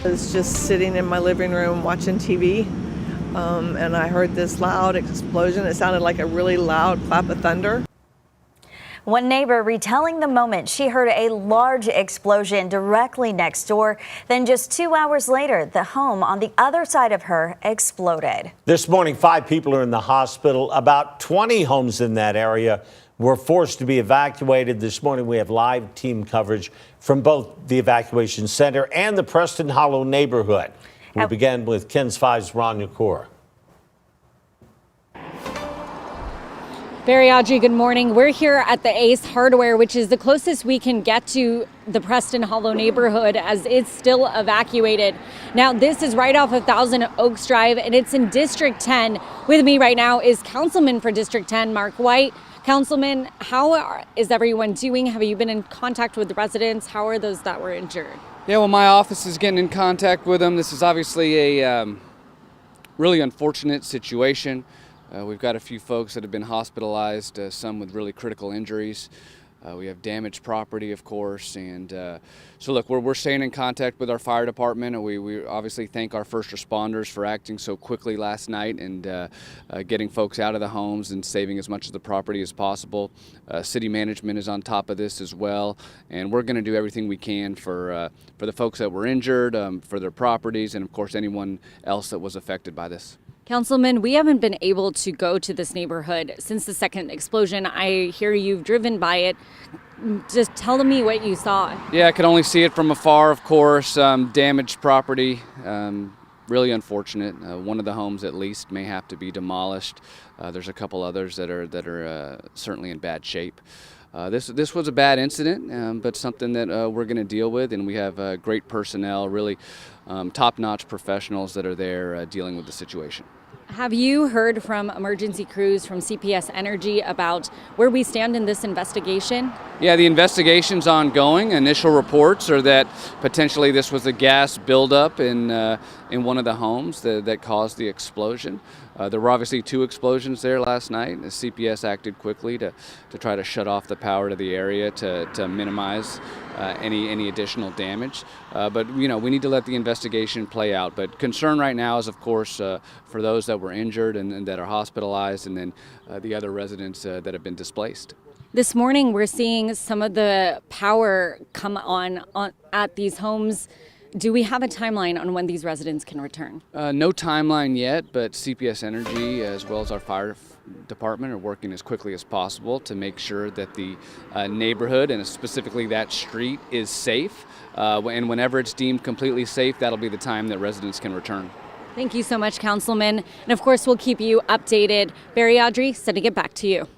I was just sitting in my living room watching TV, and I heard this loud explosion. It sounded like a really loud clap of thunder. One neighbor retelling the moment she heard a large explosion directly next door. Then just 2 hours later, the home on the other side of her exploded. This morning, 5 people are in the hospital. About 20 homes in that area were forced to be evacuated. This morning, we have live team coverage from both the evacuation center and the Preston Hollow neighborhood. We'll begin with KENS 5's Ron Yakor. Barry, Audrey, good morning. We're here at the Ace Hardware, which is the closest we can get to the Preston Hollow neighborhood as it's still evacuated. Now, this is right off of Thousand Oaks Drive, and it's in District 10. With me right now is Councilman for District 10, Mark White. Councilman, how is everyone doing? Have you been in contact with the residents? How are those that were injured? Yeah, well, my office is getting in contact with them. This is obviously a really unfortunate situation. We've got a few folks that have been hospitalized, some with really critical injuries. We have damaged property, of course, and so look, we're staying in contact with our fire department, and we obviously thank our first responders for acting so quickly last night and getting folks out of the homes and saving as much of the property as possible. City management is on top of this as well, and we're going to do everything we can for the folks that were injured, for their properties, and of course anyone else that was affected by this. Councilman, we haven't been able to go to this neighborhood since the second explosion. I hear you've driven by it. Just tell me what you saw. Yeah, I could only see it from afar, of course. Damaged property, really unfortunate. One of the homes, at least, may have to be demolished. There's a couple others that are certainly in bad shape. This was a bad incident, but something that we're going to deal with, and we have great personnel, really top-notch professionals that are there dealing with the situation. Have you heard from emergency crews from CPS Energy about where we stand in this investigation? Yeah, the investigation's ongoing. Initial reports are that potentially this was a gas buildup in one of the homes that caused the explosion. There were obviously 2 explosions there last night. The CPS acted quickly to try to shut off the power to the area to minimize any additional damage. But you know, we need to let the investigation play out. But concern right now is, of course, for those that were injured and that are hospitalized, and then the other residents that have been displaced. This morning, we're seeing some of the power come on at these homes. Do we have a timeline on when these residents can return? No timeline yet, but CPS Energy as well as our fire department are working as quickly as possible to make sure that the neighborhood and specifically that street is safe. And whenever it's deemed completely safe, that'll be the time that residents can return. Thank you so much, Councilman. And of course, we'll keep you updated. Barry, Audrey, sending it back to you.